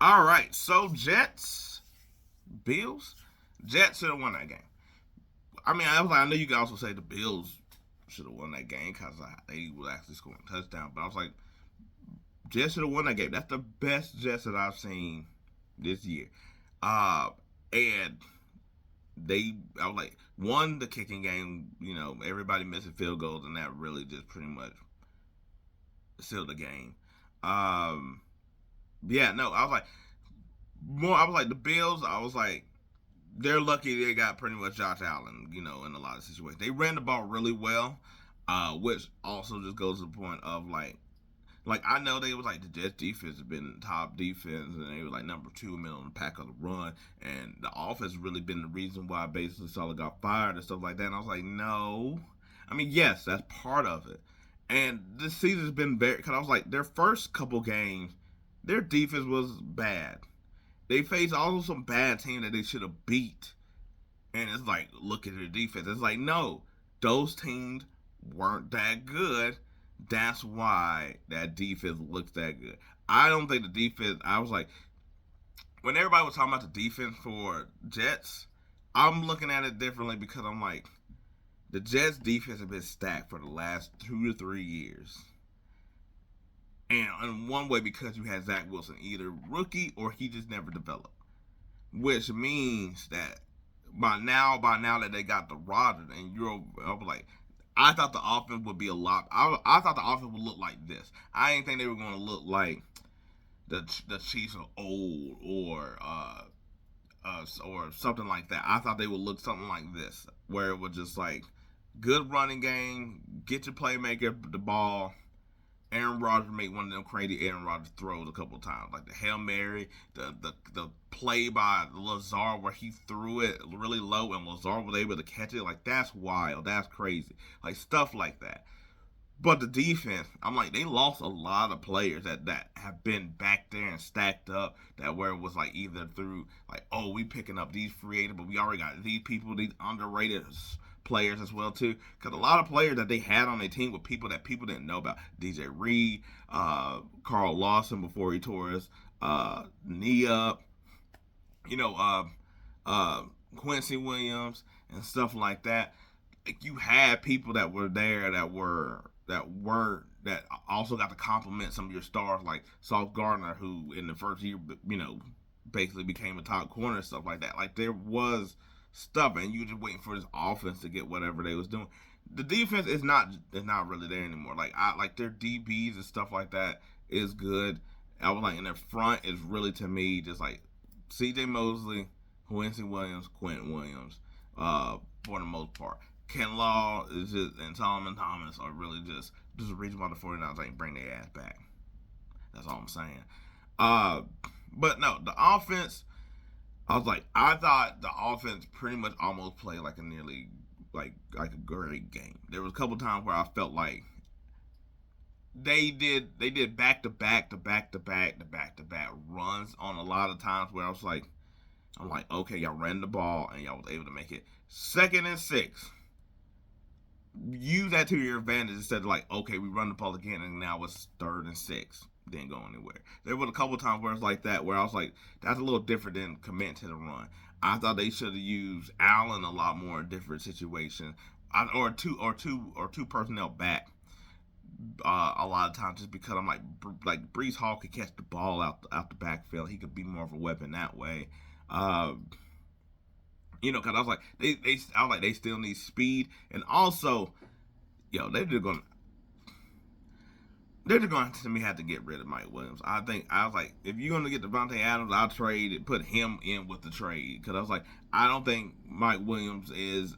All right, so Jets, Bills, Jets should have won that game. I mean, I know you could also say the Bills should have won that game because they were actually scoring a touchdown. But I was like, Jets should have won that game. That's the best Jets that I've seen this year. Uh, and I was like, won the kicking game. You know, everybody missing field goals, and that really just pretty much sealed the game. Um, yeah, no, I was like, more. I was like the Bills. I was like, they're lucky they got pretty much Josh Allen. You know, in a lot of situations, they ran the ball really well, which also just goes to the point of like I know they was like the Jets defense has been top defense, and they were like number two middle in the pack of the run, and the offense has really been the reason why basically Salah got fired and stuff like that. And I was like, no, I mean yes, that's part of it. And this season's been very because I was like their first couple games, their defense was bad. They faced also some bad teams that they should have beat, and it's like look at their defense. It's like no, those teams weren't that good. That's why that defense looks that good. I don't think the defense. I was like, when everybody was talking about the defense for Jets, I'm looking at it differently because I'm like, the Jets defense has been stacked for the last 2 to 3 years. And in one way, because you had Zach Wilson, either rookie or he just never developed. Which means that by now that they got the Rodgers and you're, I was like, I thought the offense would be a lot. I thought the offense would look like this. I didn't think they were going to look like the Chiefs of old or something like that. I thought they would look something like this, where it was just like good running game, get your playmaker the ball. Aaron Rodgers made one of them crazy Aaron Rodgers throws a couple of times, like the Hail Mary, the play by Lazard where he threw it really low and Lazard was able to catch it. Like that's wild, that's crazy, like stuff like that. But the defense, I'm like, they lost a lot of players that have been back there and stacked up. That where it was like either through like, oh, we picking up these free agents, but we already got these people, these underrated players as well too. Because a lot of players that they had on their team were people that people didn't know about. DJ Reed, Carl Lawson before he tore his knee up. You know, Quincy Williams and stuff like that. Like you had people that were there that also got to compliment some of your stars like Sauce Gardner, who in the first year, you know, basically became a top corner and stuff like that. Like there was stuff, and you were just waiting for this offense to get whatever they was doing. The defense is not really there anymore. Like I like their DBs and stuff like that is good. I was like, in their front is really to me just like C.J. Mosley, Quincy Williams, Quentin Williams, for the most part. Ken Law is just and Solomon Thomas are really just a reason why the 49ers ain't bring their ass back. That's all I'm saying. Uh, but no, the offense. I was like, I thought the offense pretty much almost played like a nearly like a great game. There was a couple times where I felt like they did back to back to back to back to back to back runs on a lot of times where I'm like, okay, y'all ran the ball and y'all was able to make it 2nd and 6. Use that to your advantage instead of like, okay, we run the ball again and now it's 3rd and 6. Didn't go anywhere. There was a couple times where it's like that where I was like, that's a little different than committing to the run. I thought they should have used Allen a lot more in different situations, or two personnel back. A lot of times just because I'm like Brees Hall could catch the ball out the backfield. He could be more of a weapon that way. Uh, because I was like they still need speed and also they're just going to me have to get rid of Mike Williams. I was like, if you're going to get Devontae Adams, I'll trade and put him in with the trade because I was like, I don't think Mike Williams is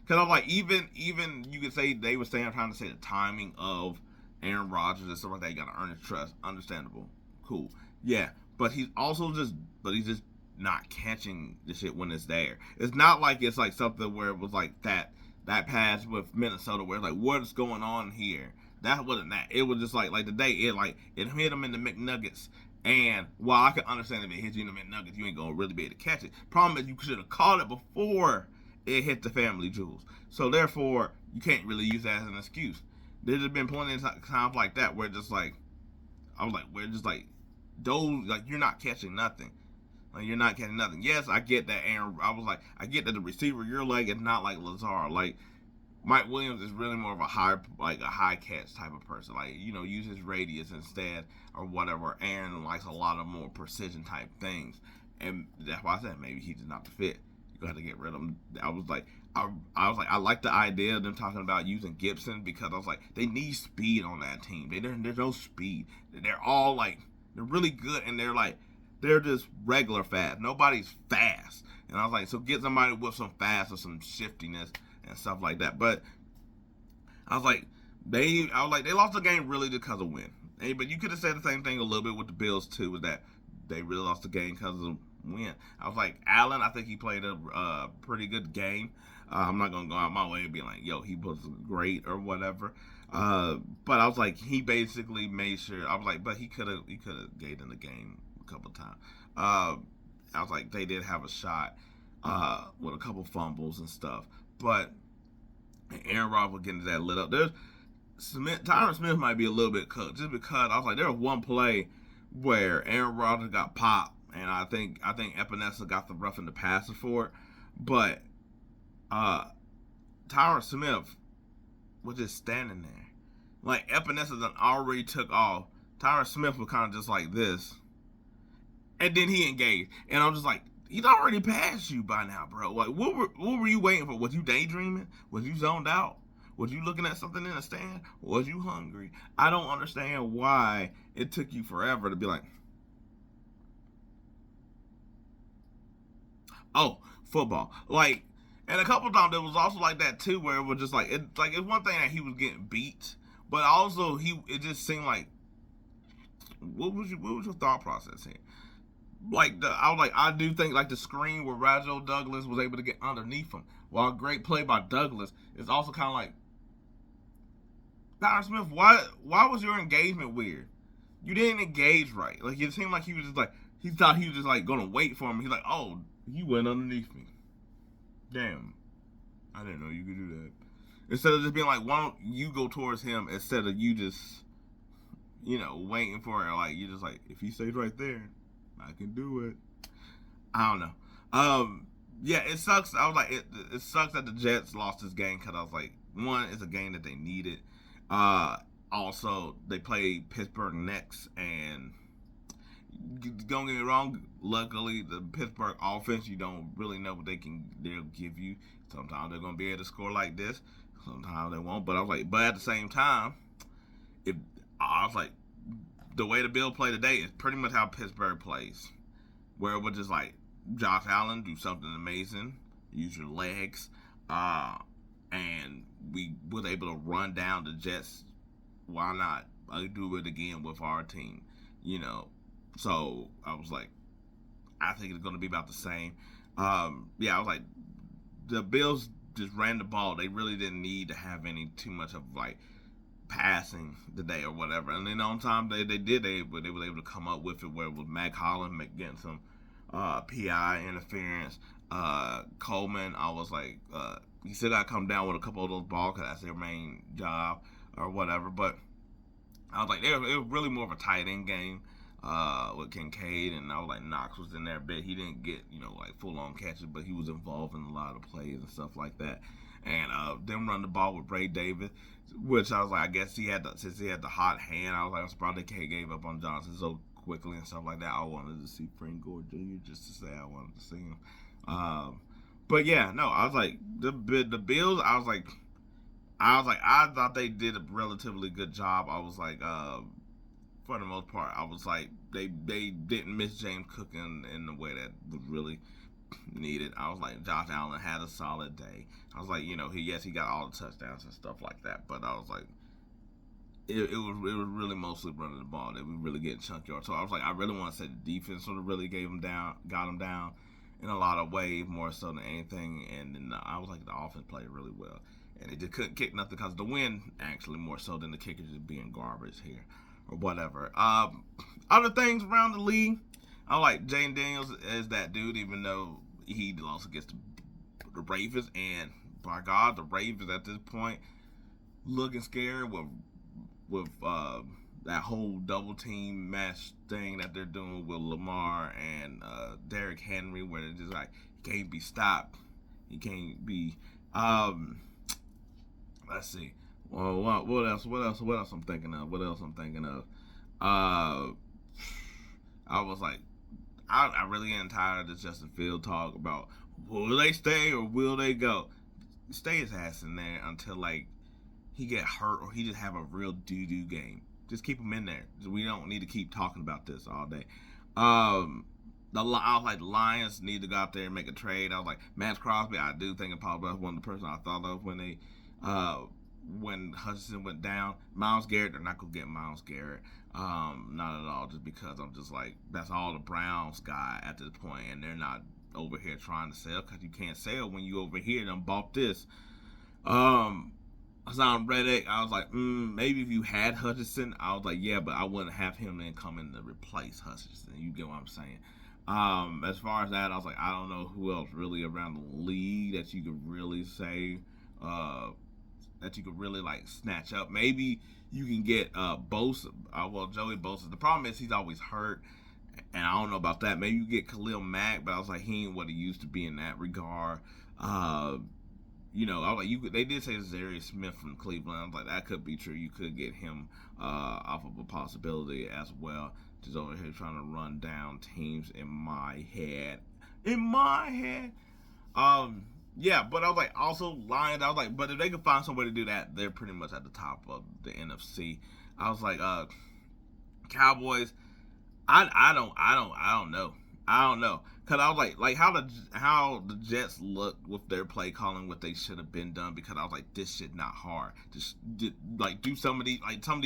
because I'm like even you could say they were saying trying to say the timing of Aaron Rodgers and stuff like that. You got to earn his trust. Understandable, cool, yeah. But he's just not catching the shit when it's there. It's not like it's like something where it was like that pass with Minnesota where it's like what's going on here. That wasn't that. It was just like today it hit him in the McNuggets. And while I can understand if it hits you in the McNuggets, you ain't gonna really be able to catch it. Problem is you should have caught it before it hit the family jewels. So therefore you can't really use that as an excuse. There's been plenty of times like that where just like I was like we're just like those, like, you're not catching nothing. Like, you're not catching nothing. Yes, I get that, Aaron. I was like, I get that the receiver, your leg is not like Lazard. Like, Mike Williams is really more of a high catch type of person. Like, use his radius instead or whatever. Aaron likes a lot of more precision type things. And that's why I said maybe he's not the fit. You're going to have to get rid of him. I like the idea of them talking about using Gibson, because I was like, they need speed on that team. There's no speed. They're all like, they're really good, and they're just regular fast. Nobody's fast. And I was like, so get somebody with some fast or some shiftiness and stuff like that. But I was like, they lost the game really because of win. But you could have said the same thing a little bit with the Bills too, was that they really lost the game because of win. I was like, Allen, I think he played a pretty good game. I'm not gonna go out my way and be like, yo, he was great or whatever. But I was like, he basically made sure. I was like, but he could have gave in the game a couple times. I was like, they did have a shot with a couple fumbles and stuff, but Aaron Rodgers was getting that lit up. Tyron Smith might be a little bit cooked, just because I was like, there was one play where Aaron Rodgers got popped, and I think Epinesa got the roughing the passer for it, but Tyron Smith was just standing there. Like, Epinesa done already took off. Tyron Smith was kind of just like this, and then he engaged, and I'm just like, he's already passed you by now, bro. Like, what were you waiting for? Was you daydreaming? Was you zoned out? Was you looking at something in the stand? Was you hungry? I don't understand why it took you forever to be like, oh, football. Like, and a couple times it was also like that too, where it was just like, it's one thing that he was getting beat, but also it just seemed like, what was your thought process here? Like, I do think like the screen where Rajo Douglas was able to get underneath him, while a great play by Douglas, is also kind of like, Tyron Smith, why was your engagement weird? You didn't engage right. Like, it seemed like he was just like, he thought he was just like gonna wait for him. He's like, oh, you went underneath me. Damn, I didn't know you could do that. Instead of just being like, why don't you go towards him, instead of you just, waiting for it. Like, you just like, if he stays right there, I can do it. I don't know. Yeah, it sucks. I was like, it sucks that the Jets lost this game, because I was like, one, it's a game that they needed. Also, they play Pittsburgh next, and don't get me wrong, luckily the Pittsburgh offense, you don't really know what they'll give you. Sometimes they're gonna be able to score like this, sometimes they won't. But I was like, but at the same time, the way the Bills play today is pretty much how Pittsburgh plays, where it was just like, Josh Allen, do something amazing, use your legs, and we was able to run down the Jets. Why not do it again with our team? So I was like, I think it's going to be about the same. Yeah, I was like, the Bills just ran the ball. They really didn't need to have too much of like passing today or whatever. And then on time they were able to come up with it, where it was Mac Holland getting some PI interference. Coleman, I was like, he still got to come down with a couple of those balls, because that's their main job or whatever. But I was like, it was really more of a tight end game with Kincaid, and I was like, Knox was in there a bit. He didn't get like full on catches, but he was involved in a lot of plays and stuff like that. And them run the ball with Ray Davis, which I was like, I guess since he had the hot hand, I was like, I'm surprised they gave up on Johnson so quickly and stuff like that. I wanted to see Frank Gore Jr. just to say I wanted to see him. But yeah, no, I was like, the Bills, I thought they did a relatively good job. I was like, for the most part, I was like, they didn't miss James Cook in the way that was really needed. I was like, Josh Allen had a solid day. I was like, he got all the touchdowns and stuff like that, but I was like, it was really mostly running the ball that we really getting chunk yards. So I was like, I really want to say the defense sort of really got him down in a lot of ways, more so than anything. And then I was like, the offense played really well, and it just couldn't kick nothing because the win, actually, more so than the kickers just being garbage here or whatever. Other things around the league, I like Jane Daniels as that dude, even though he lost against the Ravens, and by God, the Ravens at this point looking scary with that whole double team match thing that they're doing with Lamar and Derrick Henry, where it's just like he can't be stopped. He can't be. Let's see. Well, what else? What else I'm thinking of? I was like, I really am tired of this Justin Field talk about will they stay or will they go. Stay his ass in there until like he get hurt or he just have a real doo-doo game. Just keep him in there. We don't need to keep talking about this all day. I was like, the Lions need to go out there and make a trade. I was like, Max Crosby, I do think probably one of the person I thought of when Hutchinson went down. Myles Garrett, they're not going to get Myles Garrett. Not at all, just because I'm just like, that's all the Browns got at this point, and they're not over here trying to sell, because you can't sell when you over here done bought this. Hassan Reddick, I was like, maybe if you had Hutchinson, I was like, yeah, but I wouldn't have him then come in to replace Hutchinson. You get what I'm saying? As far as that, I was like, I don't know who else really around the league that you could really say, that you could really like snatch up. Maybe you can get Bosa. Well, Joey Bosa. The problem is he's always hurt, and I don't know about that. Maybe you get Khalil Mack, but I was like, he ain't what he used to be in that regard. You know, I was like, they did say Zarius Smith from Cleveland. I was like, that could be true. You could get him off of a possibility as well. Just over here trying to run down teams in my head. Yeah, but I was like, also Lions. I was like, but if they could find some way to do that, they're pretty much at the top of the NFC. I was like, Cowboys. I don't know. Cause I was like how the Jets look with their play calling, what they should have been done. Because I was like, this shit not hard. Just do some of these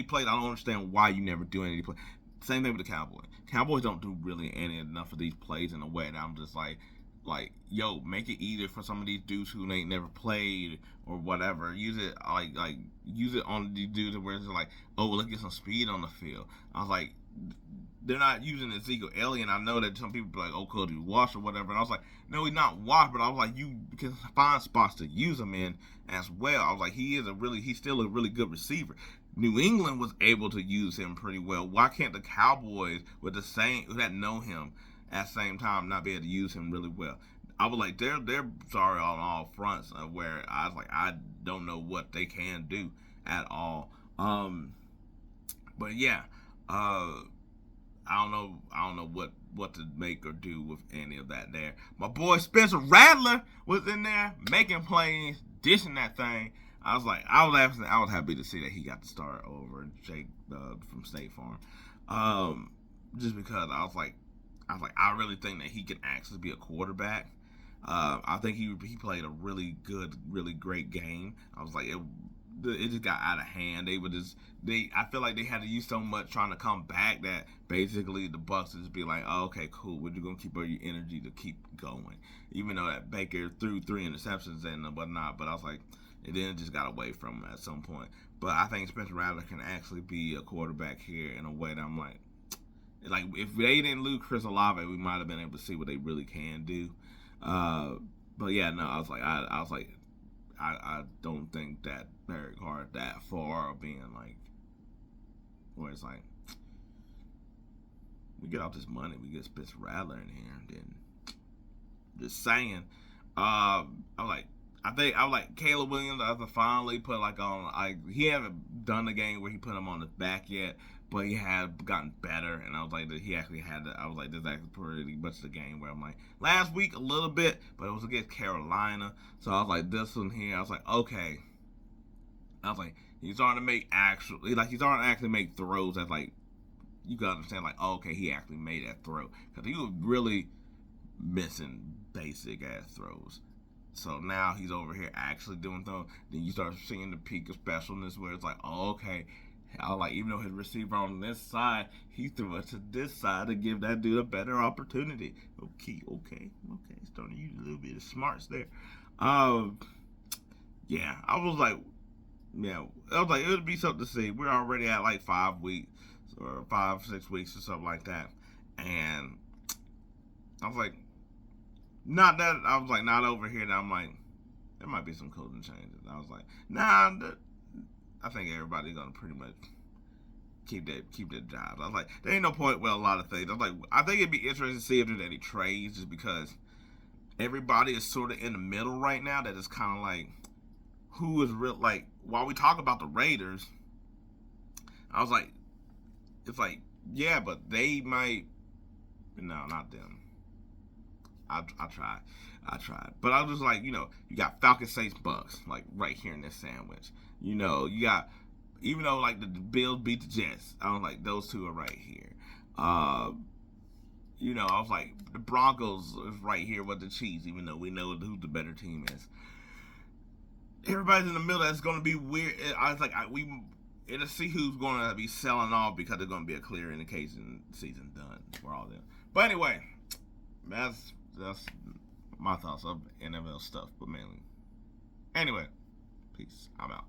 plays. I don't understand why you never do any play. Same thing with the Cowboys. Cowboys don't do really enough of these plays in a way that I'm just like, yo, make it easier for some of these dudes who ain't never played or whatever. Use it use it on these dudes where it's like, oh, let's get some speed on the field. I was like, they're not using Ezekiel Elliott. I know that some people be like, oh, Cody washed or whatever. And I was like, no, he's not washed, but I was like, you can find spots to use him in as well. I was like, he's still a really good receiver. New England was able to use him pretty well. Why can't the Cowboys with the same that know him at the same time not be able to use him really well? I was like, they're sorry on all fronts, where I was like, I don't know what they can do at all. But yeah, I don't know what to make or do with any of that there. My boy Spencer Rattler was in there making plays, dishing that thing. I was happy to see that he got to start over Jake from State Farm. Just because I was like, I really think that he can actually be a quarterback. I think he played a really good, really great game. I was like, it just got out of hand. I feel like they had to use so much trying to come back that basically the Bucs just be like, oh, okay, cool, we're just gonna keep all your energy to keep going. Even though that Baker threw 3 interceptions and whatnot, but I was like, it then just got away from him at some point. But I think Spencer Rattler can actually be a quarterback here in a way that I'm like if they didn't lose Chris Olave, we might have been able to see what they really can do. But yeah, no, I don't think that Derek Carr that far of being like, where it's like, we get off this money, we get Spencer Rattler in here, and then just saying, I think Caleb Williams. I finally put he haven't done the game where he put him on his back yet, but he had gotten better, and I was like, he actually had. I was like, this is actually pretty much the game where I'm like, last week a little bit, but it was against Carolina, so I was like, this one here, I was like, okay. I was like, he's starting to actually make throws that's like, you gotta understand, like, oh, okay, he actually made that throw, because he was really missing basic ass throws. So now he's over here actually doing things. Then you start seeing the peak of specialness where it's like, oh, okay. I was like, even though his receiver on this side, he threw it to this side to give that dude a better opportunity. Okay. Starting to use a little bit of smarts there. Yeah, I was like, it would be something to see. We're already at like 5 weeks or 5-6 weeks or something like that. And I was like, not over here that I'm like, there might be some coding changes. I was like, nah, I think everybody's gonna pretty much keep that job. I was like, there ain't no point with a lot of things. I was like, I think it'd be interesting to see if there's any trades, just because everybody is sort of in the middle right now. That is kind of like, who is real? Like, while we talk about the Raiders, I was like, it's like, yeah, but they might. No, not them. I tried, but I was just like, you know, you got Falcons, Saints, Bucks, like right here in this sandwich. You know, you got, even though like the Bills beat the Jets, I was like, those two are right here. You know, I was like, the Broncos is right here with the Chiefs, even though we know who the better team is. Everybody's in the middle. That's going to be weird. I was like, it'll see who's going to be selling off, because there's going to be a clear indication season done for all them. But anyway, that's my thoughts of NFL stuff, but mainly. Anyway, peace. I'm out.